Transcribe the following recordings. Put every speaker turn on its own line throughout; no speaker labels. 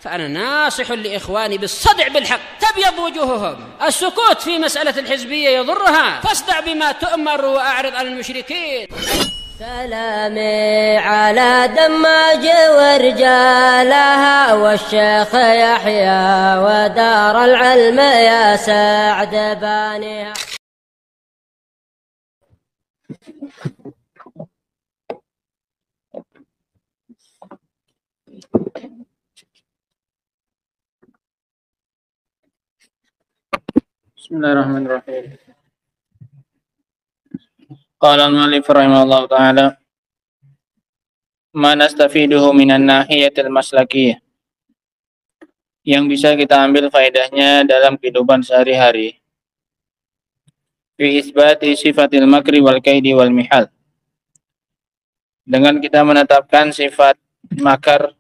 فأنا ناصح لإخواني بالصدع بالحق تبيض وجوههم. السكوت في مسألة الحزبية يضرها، فاصدع بما تؤمر وأعرض عن المشركين.
سلامي على دماج ورجالها والشيخ يحيى ودار العلم يا سعد بانيها.
بسم الله الرحمن الرحيم. قال المؤلف رحمه الله تعالى: ما nastafiduhu minan nahiyatil maslakiyah, yang bisa kita ambil faedahnya dalam kehidupan sehari-hari, fi isbati sifatil makri wal kaidi wal mihal, dengan kita menetapkan sifat makar,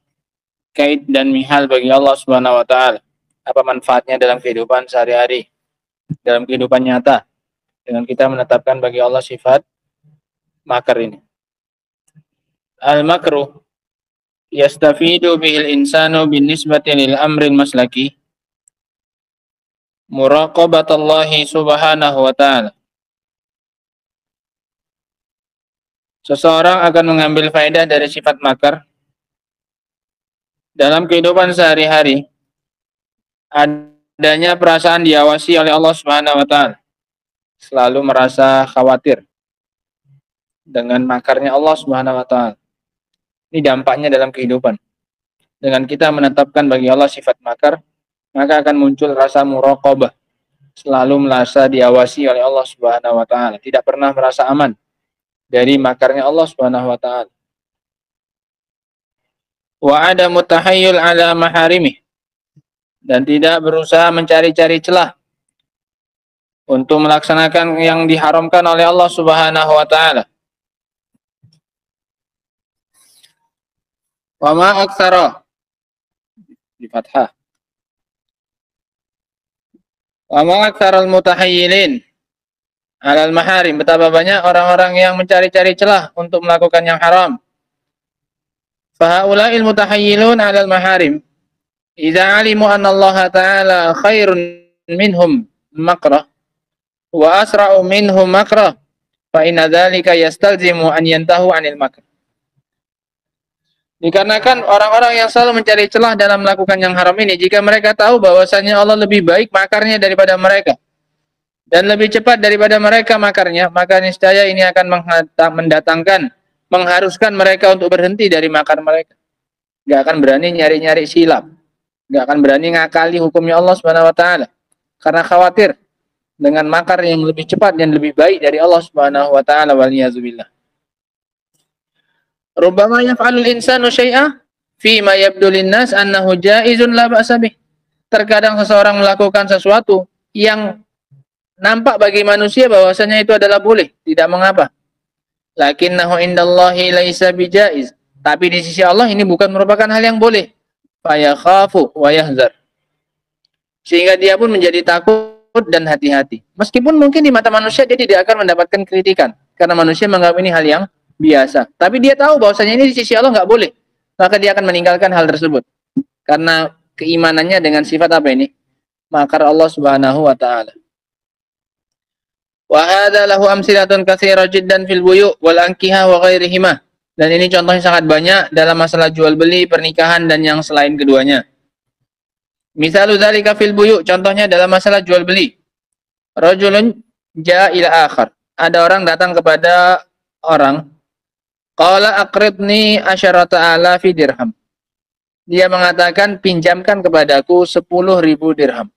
kaid dan mihal bagi Allah Subhanahu wa taala. Apa manfaatnya dalam kehidupan sehari-hari, dalam kehidupan nyata, dengan kita menetapkan bagi Allah sifat makar ini. Al-makru yastafidu bihil insanu bin nisbati lil amril maslaki muraqabatallahi subhanahu wa ta'ala. Seseorang akan mengambil faedah dari sifat makar dalam kehidupan sehari-hari, adanya perasaan diawasi oleh Allah Subhanahu wa taala, selalu merasa khawatir dengan makarnya Allah Subhanahu wa taala. Ini dampaknya dalam kehidupan. Dengan kita menetapkan bagi Allah sifat makar, maka akan muncul rasa muraqabah, selalu merasa diawasi oleh Allah Subhanahu wa taala, tidak pernah merasa aman dari makarnya Allah Subhanahu wa taala. Wa adamu tahayyul ala maharimih, dan tidak berusaha mencari-cari celah untuk melaksanakan yang diharamkan oleh Allah Subhanahu wa taala. Wa ma aktsara di fathah. Wa ma aktsaral mutahayyilin 'alal maharim, betapa banyak orang-orang yang mencari-cari celah untuk melakukan yang haram. Fa haula'il mutahayyilun 'alal maharim idza 'alimu anna Allah ta'ala khairun minhum makrah wa asra'u minhum makrah fa inna dzalika yastalzimu an yantahu 'anil makr. Dikarenakan orang-orang yang selalu mencari celah dalam melakukan yang haram ini, jika mereka tahu bahwasanya Allah lebih baik makarnya daripada mereka dan lebih cepat daripada mereka makarnya, maka niscaya ini akan mengharuskan mereka untuk berhenti dari makar mereka. Gak akan berani nyari-nyari silap, gak akan berani ngakali hukumnya Allah Subhanahu wa taala, karena khawatir dengan makar yang lebih cepat dan lebih baik dari Allah Subhanahu wa taala. Waliyadzubillah. Rubbama yaf'alul insanu syai'a fi ma yabdu linnas annahu jaizun la ba'sa bih. Terkadang seseorang melakukan sesuatu yang nampak bagi manusia bahwasanya itu adalah boleh, tidak mengapa. Lakinnahu indallahi laisa bijaiz. Tapi di sisi Allah ini bukan merupakan hal yang boleh. Fa yakhafu wa yahzar. Sehingga dia pun menjadi takut dan hati-hati. Meskipun mungkin di mata manusia dia tidak akan mendapatkan kritikan, karena manusia menganggap ini hal yang biasa. Tapi dia tahu bahwasanya ini di sisi Allah nggak boleh. Maka dia akan meninggalkan hal tersebut. Karena keimanannya dengan sifat apa ini? Makar Allah Subhanahu wa taala. Wa hadza lahu amsilatun katsira jiddan fil buyu' wal ankiha wa ghairihima. Dan ini contohnya sangat banyak dalam masalah jual beli, pernikahan dan yang selain keduanya. Misalu dzalika fil buyu', contohnya dalam masalah jual beli. Rajulun jaa ila akhar. Ada orang datang kepada orang, qala aqridni 10,000 dirham. Dia mengatakan, pinjamkan kepadaku 10.000 dirham.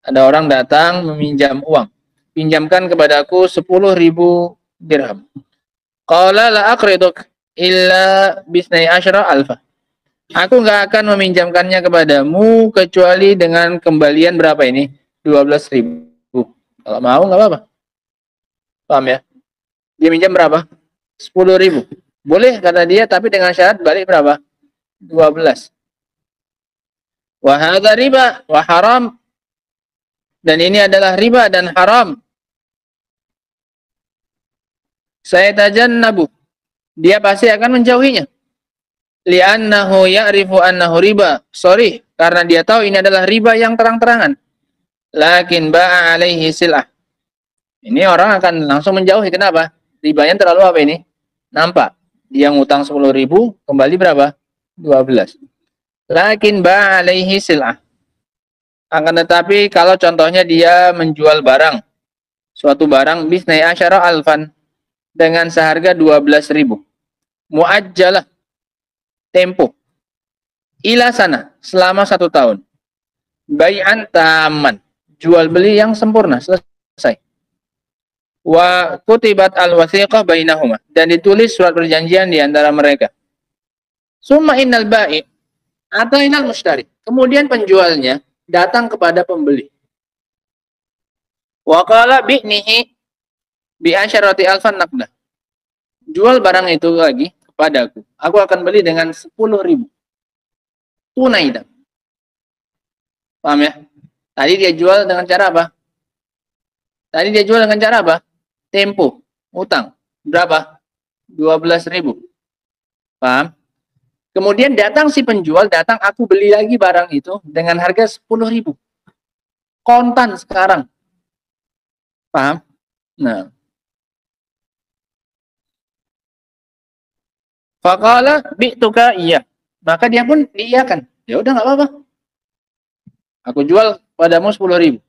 Ada orang datang meminjam uang, pinjamkan kepadaku 10.000 dirham. Qala la aqriduk illa bisnai asyra alfa. Aku enggak akan meminjamkannya kepadamu kecuali dengan kembalian berapa ini? 12.000. Kalau mau enggak apa-apa. Paham ya? Dia minjam berapa? 10.000. Boleh kata dia, tapi dengan syarat balik berapa? 12. Wa hadza riba wa haram. Dan ini adalah riba dan haram. Saya tajannabu. Dia pasti akan menjauhinya. li'annahu ya'rifu annahu riba. Sorry, karena dia tahu ini adalah riba yang terang-terangan. Lakin ba'a alaihi sil'ah. Ini orang akan langsung menjauhi. Kenapa? Ribanya terlalu apa ini? Nampak. Dia ngutang 10.000, kembali berapa? 12. Lakin ba'a alaihi sil'ah. Akan tetapi kalau contohnya dia menjual barang, suatu barang bisnai asyara alfan dengan seharga 12.000. Muajjalah, tempo. Ila sana, selama 1 tahun. Bai'an taman, jual beli yang sempurna, selesai. Wa kutibat al-wathiqah bainahuma, dan ditulis surat perjanjian di antara mereka. Summa innal bai' atainal mushtari. Kemudian penjualnya datang kepada pembeli. Wa qala bi'nihi bi asyarati alfan naqdah. Jual barang itu lagi kepadaku. Aku akan beli dengan 10.000. Tunai dan. Paham ya? Tadi dia jual dengan cara apa? Tadi dia jual dengan cara apa? Tempo, utang. Berapa? 12.000. Paham? Kemudian datang si penjual, datang aku beli lagi barang itu dengan harga 10.000. Kontan sekarang. Paham? Nah. Faqala bi'tuka iya. Maka dia pun diiyakan. Ya udah enggak apa-apa. Aku jual padamu 10.000.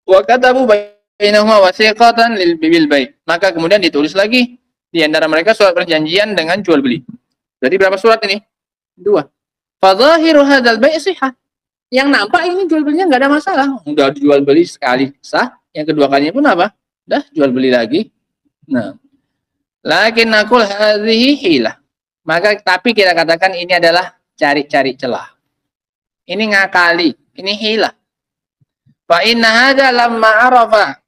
Wa katabu bainahuma wasiqatan lil bil bai'. Maka kemudian ditulis lagi di antara mereka surat perjanjian dengan jual beli. Jadi berapa surat ini? 2. Fadhahiru hadzal bai' sihah. Yang nampak ini jual belinya enggak ada masalah. Udah jual beli sekali sah, yang kedua kalinya pun apa? Udah jual beli lagi. Nah. Lakin aqul hadhihi hilah. Maka tapi kita katakan ini adalah cari-cari celah. Ini ngakali, ini hilah. Fa inna hadza lamma arafa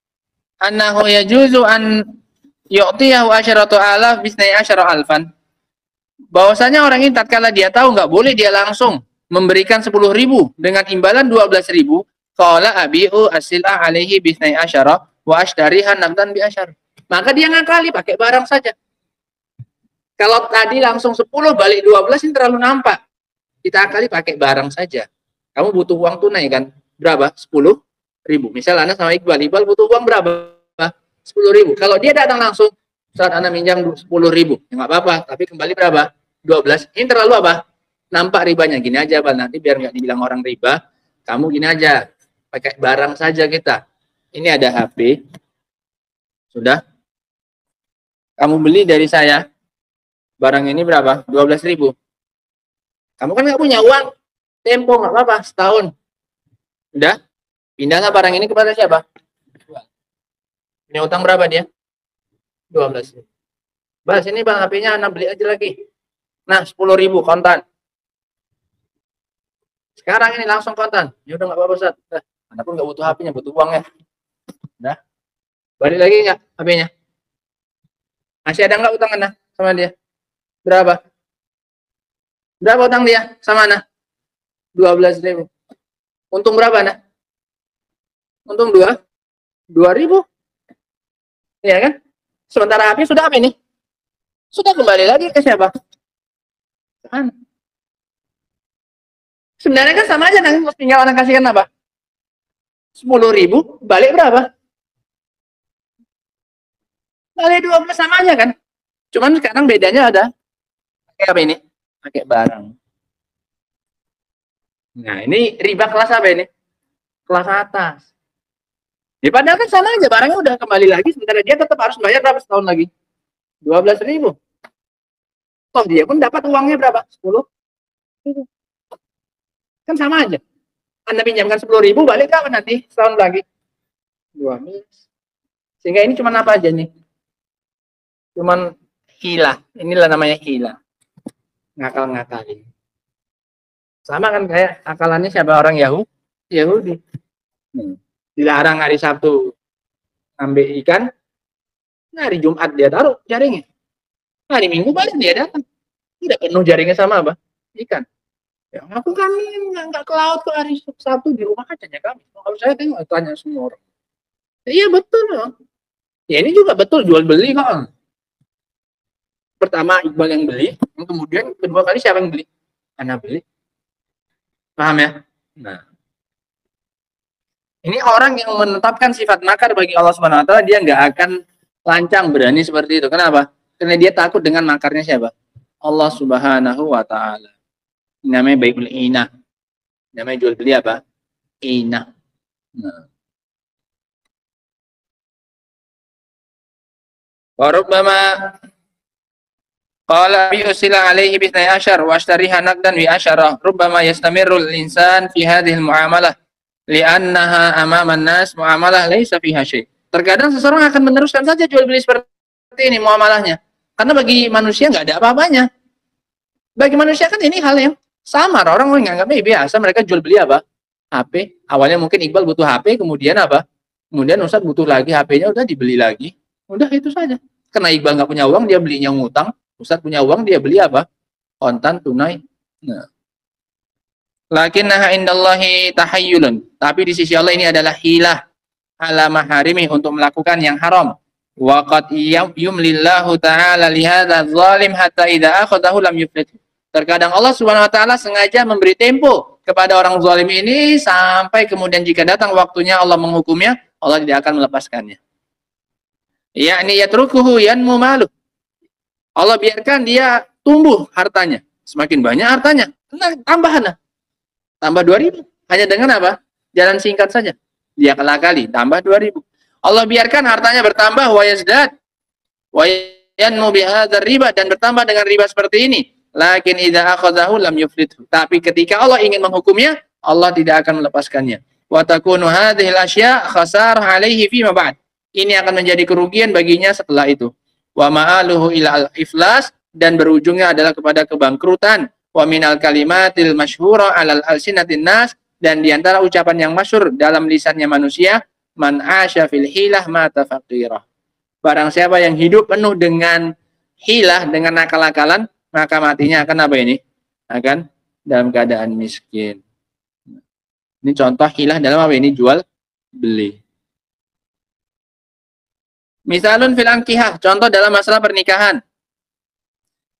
annahu yajuzu an yu'tiyahu asyaratu alaf bisnai asyara alfan. Bahwasanya orang ini tatkala dia tahu nggak boleh dia langsung memberikan 10.000 dengan imbalan 12.000, qala abi'u asila alaihi bisnai asyara wa ashdariha naqdan bi asyar. Maka dia ngakali pakai barang saja. Kalau tadi langsung 10 balik 12 ini terlalu nampak. Kita akali pakai barang saja. Kamu butuh uang tunai kan? Berapa? 10.000. Misal Anda sama Iqbal butuh uang berapa? 10.000. Kalau dia datang langsung, saat Anda minjam 10.000, ya nggak apa-apa. Tapi kembali berapa? 12. Ini terlalu apa? Nampak ribanya. Gini aja, Bal. Nanti biar nggak dibilang orang riba, kamu gini aja. Pakai barang saja kita. Ini ada HP. Sudah. Kamu beli dari saya. Barang ini berapa? 12.000. Kamu kan nggak punya uang. Tempo nggak apa-apa. Setahun. Udah. Pindah nggak barang ini kepada siapa? Punya utang berapa dia? 12.000. Bal, sini Bang, HP-nya Anda beli aja lagi. Nah, 10.000 kontan. Sekarang ini langsung kontan. Ya udah nggak apa-apa, Ustaz. Anda pun nggak butuh HP-nya, butuh uangnya. Udah. Balik lagi nggak HP-nya? Masih ada nggak utang Anda sama dia? Berapa? Berapa utang dia sama Anda? 12.000. Untung berapa Anda? Untung 2.000. Iya kan? Sementara HP sudah apa ini? Sudah kembali lagi ke siapa? Kan? Sebenarnya kan sama aja, nanti tinggal orang kasihkan apa? 10.000 balik berapa? Balik 12 sama aja kan? Cuman sekarang bedanya ada pakai apa ini? Pakai barang. Nah, ini riba kelas apa ini? Kelas atas. Ya padahal kan sama aja, barangnya udah kembali lagi, sementara dia tetap harus bayar berapa setahun lagi? 12.000. Toh dia pun dapat uangnya berapa? 10.000. Kan sama aja. Anda pinjamkan 10.000, balik berapa nanti setahun lagi? 12. Sehingga ini cuma apa aja nih? Cuman hilah. Inilah namanya hilah. Ngakal-ngakalin. Sama kan kayak akalannya siapa orang Yahudi. Dilarang hari Sabtu ambil ikan, hari Jumat dia taruh jaringnya. Hari Minggu balik dia datang. Tidak penuh jaringnya sama apa? Ikan. Ya, aku kan nggak ke laut ke hari Sabtu di rumah aja ya kami. Kalau saya tengok tanya semua orang. Iya betul loh. Ya ini juga betul jual beli kok. pertama Iqbal yang beli, kemudian kedua kali siapa yang beli? Ana beli. Paham ya? Nah, ini orang yang menetapkan sifat makar bagi Allah Subhanahu wa taala, dia nggak akan lancang berani seperti itu. Kenapa? Karena dia takut dengan makarnya siapa? Allah Subhanahu wa taala. Namanya bai'ul inah. Namanya jual beli apa? Inah. Nah. Wa rubbama qala bi usila alaihi bi 12 wa ashtariha naqdan bi 10. Rubbama yastamirru al-insan fi hadhihi al-muamalah li'annaha amama an-nas muamalah laisa fiha syai'. Terkadang seseorang akan meneruskan saja jual beli seperti ini muamalahnya. Karena bagi manusia nggak ada apa-apanya. Bagi manusia kan ini hal yang samar. Orang menganggapnya biasa, mereka jual beli apa? HP. Awalnya mungkin Iqbal butuh HP, kemudian apa? Kemudian Ustadz butuh lagi HP-nya, udah dibeli lagi. Udah itu saja. Karena Iqbal nggak punya uang, dia belinya ngutang. Ustadz punya uang, dia beli apa? Kontan, tunai. Nah. Lakinnaha indallahi tahayyulun. Tapi di sisi Allah ini adalah hilah ala maharimi, untuk melakukan yang haram. Wa qad yumlillahu ta'ala li hadzal zalim hatta idza akhadahu lam yuflit. Terkadang Allah Subhanahu wa taala sengaja memberi tempo kepada orang zalim ini sampai kemudian jika datang waktunya Allah menghukumnya, Allah tidak akan melepaskannya. Yakni yatrukuhu yanmu malu. Allah biarkan dia tumbuh hartanya. Semakin banyak hartanya, tambahan. Tambah 2.000. Hanya dengan apa? Jalan singkat saja. Dia kelakali, tambah 2.000. Allah biarkan hartanya bertambah wa yazdad wa yanmu bihadzal riba, dan bertambah dengan riba seperti ini. Lakin idza akhadhahu lam yuflithu. Tapi ketika Allah ingin menghukumnya, Allah tidak akan melepaskannya. Wa takunu hadhil asya' khasarah alaihi fi ma ba'd. Ini akan menjadi kerugian baginya setelah itu. Wa ma'aluhu ila al-iflas, dan berujungnya adalah kepada kebangkrutan. Wa minal kalimatil masyhura 'alal alsinatin nas, dan diantara ucapan yang masyhur dalam lisannya manusia, man asya fil hilah mata faqirah. Barang siapa yang hidup penuh dengan hilah, dengan akal-akalan, maka matinya akan apa ini? Akan dalam keadaan miskin. Ini contoh hilah dalam apa ini? Jual beli. Misalun fil ankihah, contoh dalam masalah pernikahan.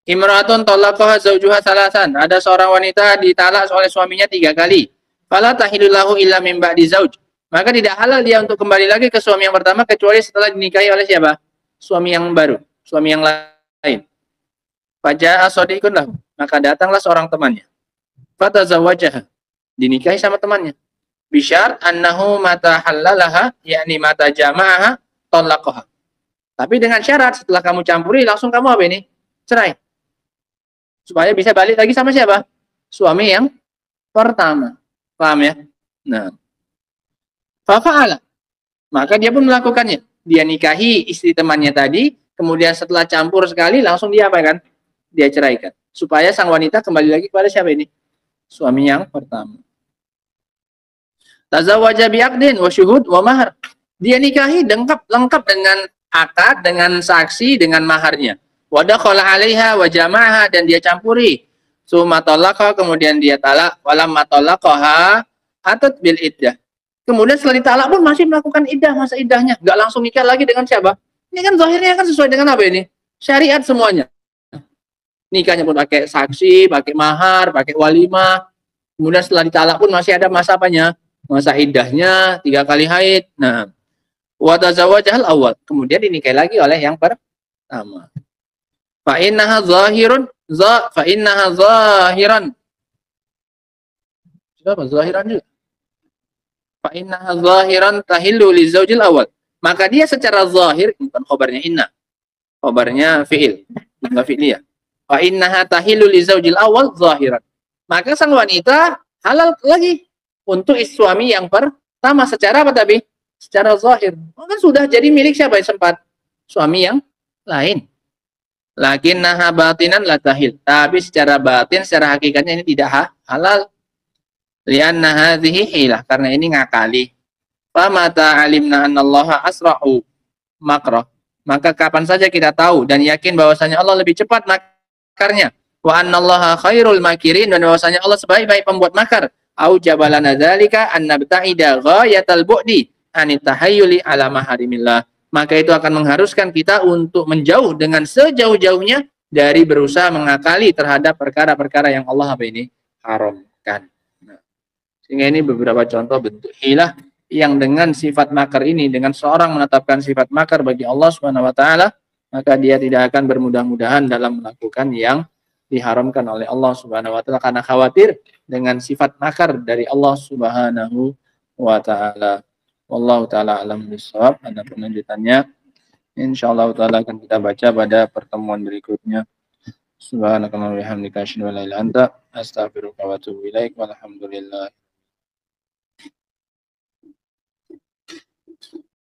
Imra'atun talaqaha zawjuha salasan. Ada seorang wanita ditalak oleh suaminya 3 kali. Fala tahillu lahu illa min ba'di zauj. Maka tidak halal dia untuk kembali lagi ke suami yang pertama kecuali setelah dinikahi oleh siapa? Suami yang baru, suami yang lain. Faja'a shadiqun lahu. Maka datanglah seorang temannya. Fatazawwajaha. Dinikahi sama temannya. Bisyar annahu mata halalaha, yakni mata jama'aha talaqaha. Tapi dengan syarat setelah kamu campuri langsung kamu apa ini? Cerai. Supaya bisa balik lagi sama siapa? Suami yang pertama. Paham ya? Nah. Fafa'ala. Maka dia pun melakukannya. Dia nikahi istri temannya tadi, kemudian setelah campur sekali langsung dia apa kan? Dia ceraikan. Supaya sang wanita kembali lagi kepada siapa ini? Suami yang pertama. Tazawwaja bi'aqdin wa syuhud wa mahar. Dia nikahi lengkap dengan akad, dengan saksi, dengan maharnya. Wa dakhala 'alaiha wa jama'aha, dan dia campuri. Summa talaqa, kemudian dia talak, walam matalaqaha atat bil iddah. Kemudian setelah ditalak pun masih melakukan iddah, masa iddahnya. Nggak langsung nikah lagi dengan siapa? Ini kan zahirnya kan sesuai dengan apa ini? Syariat semuanya. Nikahnya pun pakai saksi, pakai mahar, pakai walimah. Kemudian setelah ditalak pun masih ada masa apanya? Masa iddahnya, 3 kali haid. Nah, wa tazawwajahal awwal. Kemudian dinikahi lagi oleh yang pertama. Fa innaha zahiran. Siapa? Zahiran juga. Fa innaha zahiran tahillu li zaujil awal. Maka dia secara zahir, bukan khobarnya inna. Khobarnya fi'il, bukan fi'liyah. Fa innaha tahillu li zaujil awal zahiran. Maka sang wanita halal lagi untuk suami yang pertama secara apa tapi? Secara zahir. Maka sudah jadi milik siapa yang sempat? Suami yang lain. Lakinnaha batinan la tahil. Tapi secara batin, secara hakikatnya ini tidak halal. Lianna hadhihi hilah, karena ini ngakali. Famata alimna annallaha asra'u makrah. Maka kapan saja kita tahu dan yakin bahwasanya Allah lebih cepat makarnya. Wa annallaha khairul makirin, dan bahwasanya Allah sebaik-baik pembuat makar. Au jabalana dzalika an nabta'ida ghayatal bu'di anit tahayyuli ala maharimillah. Maka itu akan mengharuskan kita untuk menjauh dengan sejauh-jauhnya dari berusaha mengakali terhadap perkara-perkara yang Allah apa ini haramkan. Nah, sehingga ini beberapa contoh bentuk hilah yang dengan sifat makar ini, dengan seorang menetapkan sifat makar bagi Allah Subhanahu wa taala, maka dia tidak akan bermudah-mudahan dalam melakukan yang diharamkan oleh Allah Subhanahu wa taala karena khawatir dengan sifat makar dari Allah Subhanahu wa taala. Wallahu taala alam bissawab. Ada penunjukannya insyaallah taala akan kita baca pada pertemuan berikutnya. Subhanakallahumma wa bihamdika asyhadu an la ilaha illa anta astaghfiruka wa atubu ilaik. Walhamdulillah.